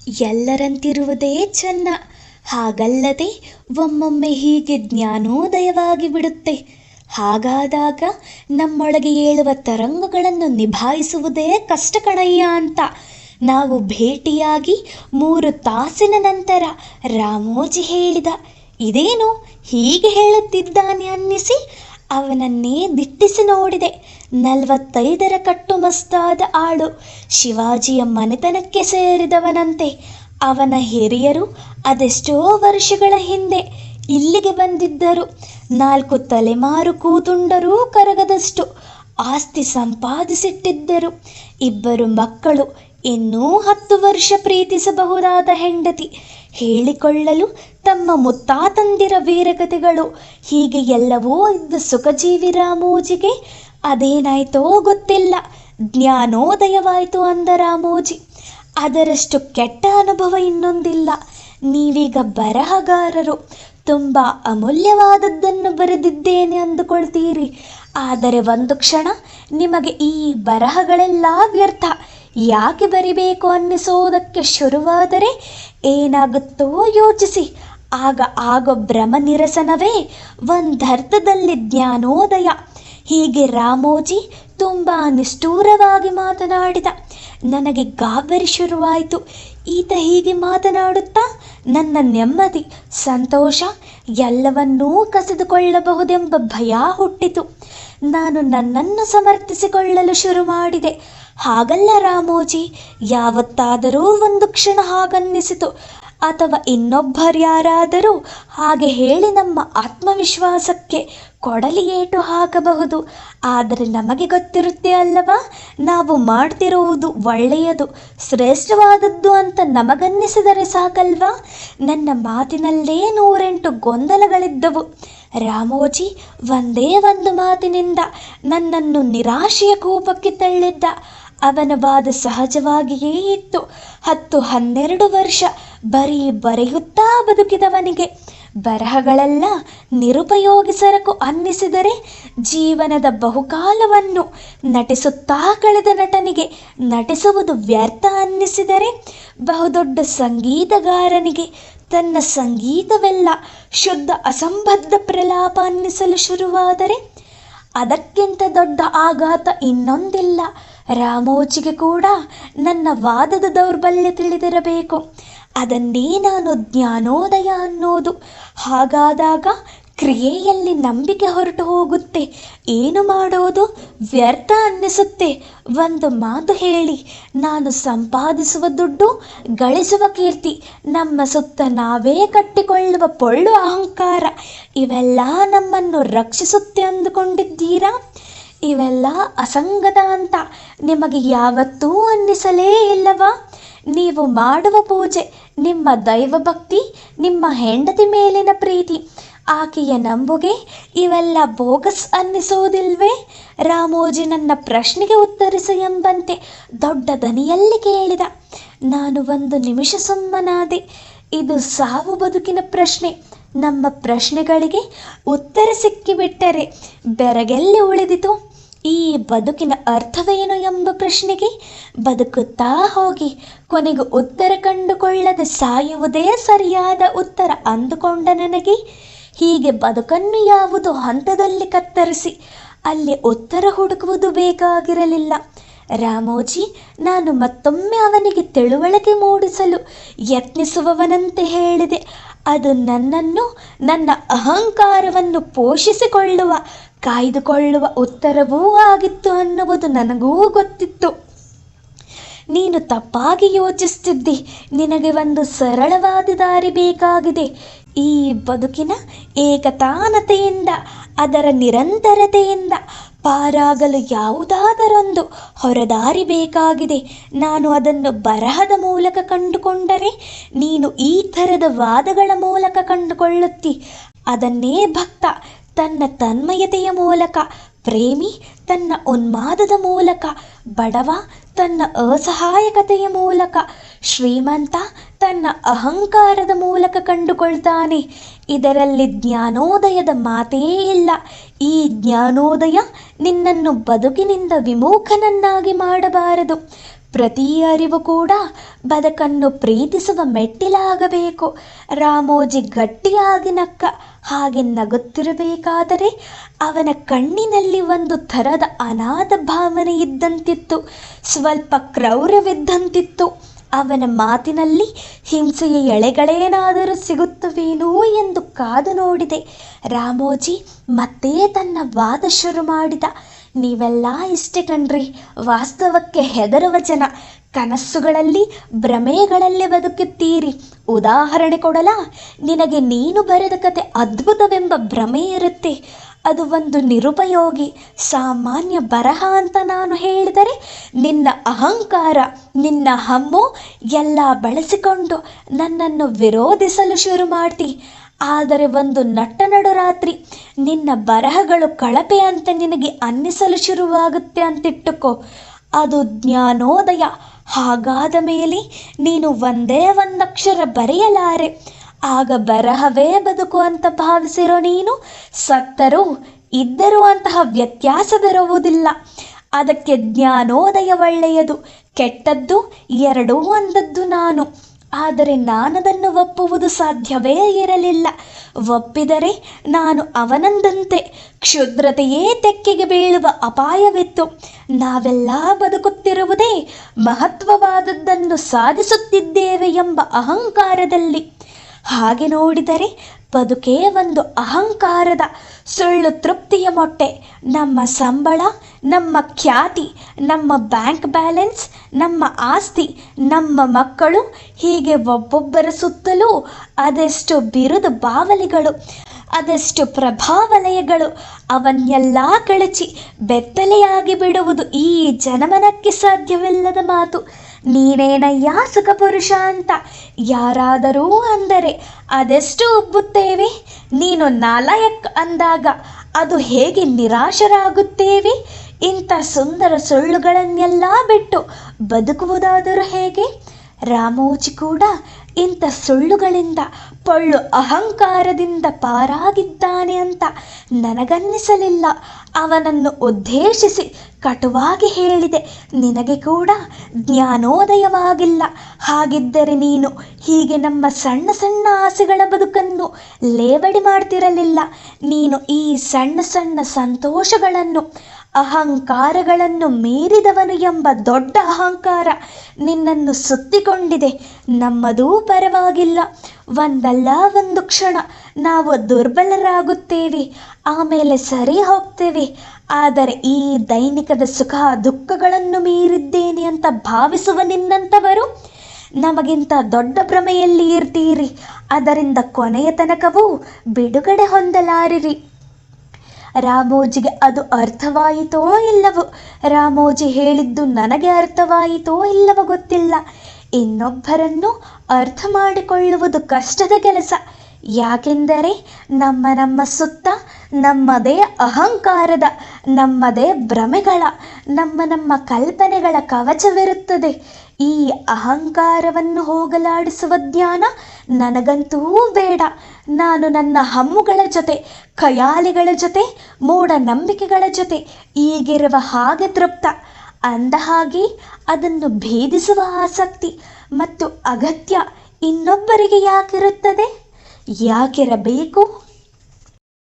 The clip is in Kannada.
ಎಲ್ಲರಂತಿರುವುದೇ ಚೆನ್ನ. ಹಾಗಲ್ಲದೆ ಒಮ್ಮೊಮ್ಮೆ ಹೀಗೆ ಜ್ಞಾನೋದಯವಾಗಿ ಬಿಡುತ್ತೆ. ಹಾಗಾದಾಗ ನಮ್ಮೊಳಗೆ ಏಳುವ ತರಂಗಗಳನ್ನು ನಿಭಾಯಿಸುವುದೇ ಕಷ್ಟ ಕಣಯ್ಯ ಅಂತ ನಾವು ಭೇಟಿಯಾಗಿ 3 ತಾಸಿನ ನಂತರ ರಾಮೋಜಿ ಹೇಳಿದ. ಇದೇನು ಹೀಗೆ ಹೇಳುತ್ತಿದ್ದಾನೆ ಅನ್ನಿಸಿ ಅವನನ್ನೇ ದಿಟ್ಟಿಸಿ ನೋಡಿದೆ. 45ರ ಕಟ್ಟುಮಸ್ತಾದ ಆಳು, ಶಿವಾಜಿಯ ಮನೆತನಕ್ಕೆ ಸೇರಿದವನಂತೆ. ಅವನ ಹಿರಿಯರು ಅದೆಷ್ಟೋ ವರ್ಷಗಳ ಹಿಂದೆ ಇಲ್ಲಿಗೆ ಬಂದಿದ್ದರು. 4 ತಲೆಮಾರು ಕೂತುಂಡರೂ ಕರಗದಷ್ಟು ಆಸ್ತಿ ಸಂಪಾದಿಸಿಟ್ಟಿದ್ದರು. 2 ಮಕ್ಕಳು, ಇನ್ನೂ 10 ವರ್ಷ ಪ್ರೀತಿಸಬಹುದಾದ ಹೆಂಡತಿ, ಹೇಳಿಕೊಳ್ಳಲು ತಮ್ಮ ಮುತ್ತಾತಂದಿರ ವೀರಕಥೆಗಳು. ಹೀಗೆ ಎಲ್ಲವೂ ಇದ್ದ ಸುಖಜೀವಿ ರಾಮೋಜಿಗೆ ಅದೇನಾಯ್ತೋ ಗೊತ್ತಿಲ್ಲ, ಜ್ಞಾನೋದಯವಾಯಿತು ಅಂದ ರಾಮೋಜಿ. ಅದರಷ್ಟು ಕೆಟ್ಟ ಅನುಭವ ಇನ್ನೊಂದಿಲ್ಲ. ನೀವೀಗ ಬರಹಗಾರರು, ತುಂಬ ಅಮೂಲ್ಯವಾದದ್ದನ್ನು ಬರೆದಿದ್ದೇನೆ ಅಂದುಕೊಳ್ತೀರಿ. ಆದರೆ ಒಂದು ಕ್ಷಣ ನಿಮಗೆ ಈ ಬರಹಗಳೆಲ್ಲ ವ್ಯರ್ಥ, ಯಾಕೆ ಬರಿಬೇಕು ಅನ್ನಿಸೋದಕ್ಕೆ ಶುರುವಾದರೆ ಏನಾಗುತ್ತೋ ಯೋಚಿಸಿ. ಆಗ ಆಗೋ ಭ್ರಮ ನಿರಸನವೇ ಒಂದರ್ಥದಲ್ಲಿ ಜ್ಞಾನೋದಯ. ಹೀಗೆ ರಾಮೋಜಿ ತುಂಬ ನಿಷ್ಠೂರವಾಗಿ ಮಾತನಾಡಿದ. ನನಗೆ ಗಾಬರಿ ಶುರುವಾಯಿತು. ಈತ ಹೀಗೆ ಮಾತನಾಡುತ್ತಾ ನನ್ನ ನೆಮ್ಮದಿ, ಸಂತೋಷ ಎಲ್ಲವನ್ನೂ ಕಸಿದುಕೊಳ್ಳಬಹುದೆಂಬ ಭಯ ಹುಟ್ಟಿತು. ನಾನು ನನ್ನನ್ನು ಸಮರ್ಥಿಸಿಕೊಳ್ಳಲು ಶುರು ಮಾಡಿದೆ. ಹಾಗಲ್ಲ ರಾಮೋಜಿ, ಯಾವತ್ತಾದರೂ ಒಂದು ಕ್ಷಣ ಹಾಗನ್ನಿಸಿತು, ಅಥವಾ ಇನ್ನೊಬ್ಬರ್ಯಾರಾದರೂ ಹಾಗೆ ಹೇಳಿ ನಮ್ಮ ಆತ್ಮವಿಶ್ವಾಸಕ್ಕೆ ಕೊಡಲಿ ಏಟು ಹಾಕಬಹುದು. ಆದರೆ ನಮಗೆ ಗೊತ್ತಿರುತ್ತೆ ಅಲ್ಲವಾ, ನಾವು ಮಾಡ್ತಿರುವುದು ಒಳ್ಳೆಯದು, ಶ್ರೇಷ್ಠವಾದದ್ದು ಅಂತ ನಮಗನ್ನಿಸಿದರೆ ಸಾಕಲ್ವಾ. ನನ್ನ ಮಾತಿನಲ್ಲೇ 108 ಗೊಂದಲಗಳಿದ್ದವು. ರಾಮೋಜಿ ಒಂದೇ ಒಂದು ಮಾತಿನಿಂದ ನನ್ನನ್ನು ನಿರಾಶೆಯ ಕೂಪಕ್ಕೆ ತಳ್ಳಿದ್ದ. ಅವನ ವಾದ ಸಹಜವಾಗಿಯೇ ಇತ್ತು. 10-12 ವರ್ಷ ಬರೀ ಬರೆಯುತ್ತಾ ಬದುಕಿದವನಿಗೆ ಬರಹಗಳೆಲ್ಲ ನಿರುಪಯೋಗಿ ಸರಕು ಅನ್ನಿಸಿದರೆ, ಜೀವನದ ಬಹುಕಾಲವನ್ನು ನಟಿಸುತ್ತಾ ಕಳೆದ ನಟನಿಗೆ ನಟಿಸುವುದು ವ್ಯರ್ಥ ಅನ್ನಿಸಿದರೆ, ಬಹುದೊಡ್ಡ ಸಂಗೀತಗಾರನಿಗೆ ತನ್ನ ಸಂಗೀತವೆಲ್ಲ ಶುದ್ಧ ಅಸಂಬದ್ಧ ಪ್ರಲಾಪ ಅನ್ನಿಸಲು ಶುರುವಾದರೆ, ಅದಕ್ಕಿಂತ ದೊಡ್ಡ ಆಘಾತ ಇನ್ನೊಂದಿಲ್ಲ. ರಾಮೋಜಿಗೆ ಕೂಡ ನನ್ನ ವಾದದ ದೌರ್ಬಲ್ಯ ತಿಳಿದಿರಬೇಕು. ಅದನ್ನೇ ನಾನು ಜ್ಞಾನೋದಯ ಅನ್ನೋದು. ಹಾಗಾದಾಗ ಕ್ರಿಯೆಯಲ್ಲಿ ನಂಬಿಕೆ ಹೊರಟು ಹೋಗುತ್ತೆ. ಏನು ಮಾಡೋದು ವ್ಯರ್ಥ ಅನ್ನಿಸುತ್ತೆ. ಒಂದು ಮಾತು ಹೇಳಿ, ನಾನು ಸಂಪಾದಿಸುವ ದುಡ್ಡು, ಗಳಿಸುವ ಕೀರ್ತಿ, ನಮ್ಮ ಸುತ್ತ ನಾವೇ ಕಟ್ಟಿಕೊಳ್ಳುವ ಪೊಳ್ಳು ಅಹಂಕಾರ, ಇವೆಲ್ಲ ನಮ್ಮನ್ನು ರಕ್ಷಿಸುತ್ತೆ ಅಂದುಕೊಂಡಿದ್ದೀರಾ? ಇವೆಲ್ಲ ಅಸಂಗತ ಅಂತ ನಿಮಗೆ ಯಾವತ್ತೂ ಅನ್ನಿಸಲೇ ಇಲ್ಲವಾ? ನೀವು ಮಾಡುವ ಪೂಜೆ, ನಿಮ್ಮ ದೈವಭಕ್ತಿ, ನಿಮ್ಮ ಹೆಂಡತಿ ಮೇಲಿನ ಪ್ರೀತಿ, ಆಕೆಯ ನಂಬುಗೆ, ಇವೆಲ್ಲ ಬೋಗಸ್ ಅನ್ನಿಸೋದಿಲ್ವೇ? ರಾಮೋಜಿ ನನ್ನ ಪ್ರಶ್ನೆಗೆ ಉತ್ತರಿಸು ಎಂಬಂತೆ ದೊಡ್ಡ ದನಿಯಲ್ಲಿ ಕೇಳಿದ. ನಾನು 1 ನಿಮಿಷ ಸುಮ್ಮನಾದೆ. ಇದು ಸಾವು ಬದುಕಿನ ಪ್ರಶ್ನೆ. ನಮ್ಮ ಪ್ರಶ್ನೆಗಳಿಗೆ ಉತ್ತರ ಸಿಕ್ಕಿಬಿಟ್ಟರೆ ಬೆರಗೆಲ್ಲಿ ಉಳಿದಿತು? ಈ ಬದುಕಿನ ಅರ್ಥವೇನು ಎಂಬ ಪ್ರಶ್ನೆಗೆ ಬದುಕುತ್ತಾ ಹೋಗಿ ಕೊನೆಗೆ ಉತ್ತರ ಕಂಡುಕೊಳ್ಳದೆ ಸಾಯುವುದೇ ಸರಿಯಾದ ಉತ್ತರ ಅಂದುಕೊಂಡ ನನಗೆ, ಹೀಗೆ ಬದುಕನ್ನು ಯಾವುದೋ ಹಂತದಲ್ಲಿ ಕತ್ತರಿಸಿ ಅಲ್ಲಿ ಉತ್ತರ ಹುಡುಕುವುದು ಬೇಕಾಗಿರಲಿಲ್ಲ. ರಾಮೋಜಿ, ನಾನು ಮತ್ತೊಮ್ಮೆ ಅವನಿಗೆ ತಿಳುವಳಿಕೆ ಮೂಡಿಸಲು ಯತ್ನಿಸುವವನಂತೆ ಹೇಳಿದೆ. ಅದು ನನ್ನನ್ನು, ನನ್ನ ಅಹಂಕಾರವನ್ನು ಪೋಷಿಸಿಕೊಳ್ಳುವ, ಕಾಯ್ದುಕೊಳ್ಳುವ ಉತ್ತರವೂ ಆಗಿತ್ತು ಅನ್ನುವುದು ನನಗೂ ಗೊತ್ತಿತ್ತು. ನೀನು ತಪ್ಪಾಗಿ ಯೋಚಿಸ್ತಿದ್ದಿ. ನಿನಗೆ ಒಂದು ಸರಳವಾದ ದಾರಿ ಬೇಕಾಗಿದೆ. ಈ ಬದುಕಿನ ಏಕತಾನತೆಯಿಂದ, ಅದರ ನಿರಂತರತೆಯಿಂದ ಪಾರಾಗಲು ಯಾವುದಾದರೊಂದು ಹೊರದಾರಿ ಬೇಕಾಗಿದೆ. ನಾನು ಅದನ್ನು ಬರಹದ ಮೂಲಕ ಕಂಡುಕೊಂಡರೆ, ನೀನು ಈ ಥರದ ವಾದಗಳ ಮೂಲಕ ಕಂಡುಕೊಳ್ಳುತ್ತಿ. ಅದನ್ನೇ ಭಕ್ತ ತನ್ನ ತನ್ಮಯತೆಯ ಮೂಲಕ, ಪ್ರೇಮಿ ತನ್ನ ಉನ್ಮಾದದ ಮೂಲಕ, ಬಡವ ತನ್ನ ಅಸಹಾಯಕತೆಯ ಮೂಲಕ, ಶ್ರೀಮಂತ ತನ್ನ ಅಹಂಕಾರದ ಮೂಲಕ ಕಂಡುಕೊಳ್ತಾನೆ. ಇದರಲ್ಲಿ ಜ್ಞಾನೋದಯದ ಮಾತೇ ಇಲ್ಲ. ಈ ಜ್ಞಾನೋದಯ ನಿನ್ನನ್ನು ಬದುಕಿನಿಂದ ವಿಮುಖನನ್ನಾಗಿ ಮಾಡಬಾರದು. ಪ್ರತಿ ಅರಿವು ಕೂಡ ಬದುಕನ್ನು ಪ್ರೀತಿಸುವ ಮೆಟ್ಟಿಲಾಗಬೇಕು. ರಾಮೋಜಿ ಗಟ್ಟಿಯಾಗಿ ನಕ್ಕ. ಹಾಗೆ ನಗುತ್ತಿರಬೇಕಾದರೆ ಅವನ ಕಣ್ಣಿನಲ್ಲಿ ಒಂದು ಥರದ ಅನಾಥ ಭಾವನೆ ಇದ್ದಂತಿತ್ತು. ಸ್ವಲ್ಪ ಕ್ರೌರ್ಯವಿದ್ದಂತಿತ್ತು. ಅವನ ಮಾತಿನಲ್ಲಿ ಹಿಂಸೆಯ ಎಳೆಗಳೇನಾದರೂ ಸಿಗುತ್ತವೇನೋ ಎಂದು ಕಾದು ನೋಡಿದೆ. ರಾಮೋಜಿ ಮತ್ತೆ ತನ್ನ ವಾದ ಶುರು ಮಾಡಿದ. ನೀವೆಲ್ಲ ಇಷ್ಟೇ ಕಣ್ರಿ, ವಾಸ್ತವಕ್ಕೆ ಹೆದರುವ ಜನ. ಕನಸುಗಳಲ್ಲಿ ಭ್ರಮೆಗಳಲ್ಲಿ ಬದುಕುತ್ತೀರಿ. ಉದಾಹರಣೆ ಕೊಡಲ, ನಿನಗೆ ನೀನು ಬರೆದ ಕತೆ ಅದ್ಭುತವೆಂಬ ಭ್ರಮೆ ಇರುತ್ತೆ. ಅದು ಒಂದು ನಿರುಪಯೋಗಿ ಸಾಮಾನ್ಯ ಬರಹ ಅಂತ ನಾನು ಹೇಳಿದರೆ ನಿನ್ನ ಅಹಂಕಾರ, ನಿನ್ನ ಹಮ್ಮು ಎಲ್ಲ ಬಳಸಿಕೊಂಡು ನನ್ನನ್ನು ವಿರೋಧಿಸಲು ಶುರು ಮಾಡ್ತಿ. ಆದರೆ ಒಂದು ನಟ್ಟ ನಡುರಾತ್ರಿ ನಿನ್ನ ಬರಹಗಳು ಕಳಪೆ ಅಂತ ನಿನಗೆ ಅನ್ನಿಸಲು ಶುರುವಾಗುತ್ತೆ ಅಂತಿಟ್ಟುಕೋ. ಅದು ಜ್ಞಾನೋದಯ. ಹಾಗಾದ ಮೇಲೆ ನೀನು ಒಂದೇ ಒಂದಕ್ಷರ ಬರೆಯಲಾರೆ. ಆಗ ಬರಹವೇ ಬದುಕು ಅಂತ ಭಾವಿಸಿರೋ ನೀನು ಸತ್ತರೂ ಇದ್ದರೂ ಅಂತಹ ವ್ಯತ್ಯಾಸ ಬರುವುದಿಲ್ಲ. ಅದಕ್ಕೆ ಜ್ಞಾನೋದಯ ಒಳ್ಳೆಯದು, ಕೆಟ್ಟದ್ದು ಎರಡೂ ಒಂದದ್ದು ನಾನು. ಆದರೆ ನಾನದನ್ನು ಒಪ್ಪುವುದು ಸಾಧ್ಯವೇ ಇರಲಿಲ್ಲ. ಒಪ್ಪಿದರೆ ನಾನು ಅವನಂದಂತೆ ಕ್ಷುದ್ರತೆಯೇ ತೆಕ್ಕೆಗೆ ಬೀಳುವ ಅಪಾಯವಿತ್ತು. ನಾವೆಲ್ಲ ಬದುಕುತ್ತಿರುವುದೇ ಮಹತ್ವವಾದದ್ದನ್ನು ಸಾಧಿಸುತ್ತಿದ್ದೇವೆ ಎಂಬ ಅಹಂಕಾರದಲ್ಲಿ. ಹಾಗೆ ನೋಡಿದರೆ ಬದುಕೇ ಒಂದು ಅಹಂಕಾರದ ಸುಳ್ಳು ತೃಪ್ತಿಯ ಮೊಟ್ಟೆ. ನಮ್ಮ ಸಂಬಳ, ನಮ್ಮ ಖ್ಯಾತಿ, ನಮ್ಮ ಬ್ಯಾಂಕ್ ಬ್ಯಾಲೆನ್ಸ್, ನಮ್ಮ ಆಸ್ತಿ, ನಮ್ಮ ಮಕ್ಕಳು, ಹೀಗೆ ಒಬ್ಬೊಬ್ಬರ ಸುತ್ತಲೂ ಅದೆಷ್ಟು ಬಿರುದು ಬಾವಲಿಗಳು, ಅದೆಷ್ಟು ಪ್ರಭಾವಲಯಗಳು. ಅವನ್ನೆಲ್ಲ ಕಳಚಿ ಬೆತ್ತಲೆಯಾಗಿ ಬಿಡುವುದು ಈ ಜನಮನಕ್ಕೆ ಸಾಧ್ಯವಿಲ್ಲದ ಮಾತು. ನೀನೇನಯ್ಯ ಸುಖ ಪುರುಷ ಅಂತ ಯಾರಾದರೂ ಅಂದರೆ ಅದೆಷ್ಟು ಒಪ್ಪುತ್ತೇವೆ. ನೀನು ನಾಲಾಯಕ್ ಅಂದಾಗ ಅದು ಹೇಗೆ ನಿರಾಶರಾಗುತ್ತೇವೆ. ಇಂಥ ಸುಂದರ ಸುಳ್ಳುಗಳನ್ನೆಲ್ಲ ಬಿಟ್ಟು ಬದುಕುವುದಾದರೂ ಹೇಗೆ? ರಾಮೋಜಿ ಕೂಡ ಇಂಥ ಸುಳ್ಳುಗಳಿಂದ, ಪೊಳ್ಳು ಅಹಂಕಾರದಿಂದ ಪಾರಾಗಿದ್ದಾನೆ ಅಂತ ನನಗನ್ನಿಸಲಿಲ್ಲ. ಅವನನ್ನು ಉದ್ದೇಶಿಸಿ ಕಟುವಾಗಿ ಹೇಳಿದೆ, ನಿನಗೆ ಕೂಡ ಜ್ಞಾನೋದಯವಾಗಿಲ್ಲ. ಹಾಗಿದ್ದರೆ ನೀನು ಹೀಗೆ ನಮ್ಮ ಸಣ್ಣ ಸಣ್ಣ ಆಸೆಗಳ ಬದುಕನ್ನು ಲೇವಡಿ ಮಾಡ್ತಿರಲಿಲ್ಲ. ನೀನು ಈ ಸಣ್ಣ ಸಣ್ಣ ಸಂತೋಷಗಳನ್ನು, ಅಹಂಕಾರಗಳನ್ನು ಮೀರಿದವನು ಎಂಬ ದೊಡ್ಡ ಅಹಂಕಾರ ನಿನ್ನನ್ನು ಸುತ್ತಿಕೊಂಡಿದೆ. ನಮ್ಮದೂ ಪರವಾಗಿಲ್ಲ. ಒಂದಲ್ಲ ಒಂದು ಕ್ಷಣ ನಾವು ದುರ್ಬಲರಾಗುತ್ತೇವೆ, ಆಮೇಲೆ ಸರಿ ಹೋಗ್ತೇವೆ. ಆದರೆ ಈ ದೈನಿಕದ ಸುಖ ದುಃಖಗಳನ್ನು ಮೀರಿದ್ದೇನೆ ಅಂತ ಭಾವಿಸುವ ನಿನ್ನಂಥವರು ನಮಗಿಂತ ದೊಡ್ಡ ಭ್ರಮೆಯಲ್ಲಿ ಇರ್ತೀರಿ. ಅದರಿಂದ ಕೊನೆಯ ತನಕವೂ ಬಿಡುಗಡೆ ಹೊಂದಲಾರಿರಿ. ರಾಮೋಜಿಗೆ ಅದು ಅರ್ಥವಾಯಿತೋ ಇಲ್ಲವೋ, ರಾಮೋಜಿ ಹೇಳಿದ್ದು ನನಗೆ ಅರ್ಥವಾಯಿತೋ ಇಲ್ಲವೋ ಗೊತ್ತಿಲ್ಲ. ಇನ್ನೊಬ್ಬರನ್ನು ಅರ್ಥ ಮಾಡಿಕೊಳ್ಳುವುದು ಕಷ್ಟದ ಕೆಲಸ. ಯಾಕೆಂದರೆ ನಮ್ಮ ಸುತ್ತ ನಮ್ಮದೇ ಅಹಂಕಾರದ, ನಮ್ಮದೇ ಭ್ರಮೆಗಳ, ನಮ್ಮ ಕಲ್ಪನೆಗಳ ಕವಚವಿರುತ್ತದೆ. ಈ ಅಹಂಕಾರವನ್ನು ಹೋಗಲಾಡಿಸುವ ಜ್ಞಾನ ನನಗಂತೂ ಬೇಡ. ನಾನು ನನ್ನ ಹಮ್ಮುಗಳ ಜೊತೆ, ಖಯಾಲಿಗಳ ಜೊತೆ, ಮೂಢನಂಬಿಕೆಗಳ ಜೊತೆ ಈಗಿರುವ ಹಾಗೆ ತೃಪ್ತ. ಅಂದ ಹಾಗೆ ಅದನ್ನು ಭೇದಿಸುವ ಆಸಕ್ತಿ ಮತ್ತು ಅಗತ್ಯ ಇನ್ನೊಬ್ಬರಿಗೆ ಯಾಕಿರುತ್ತದೆ? ಯಾಕಿರಬೇಕು?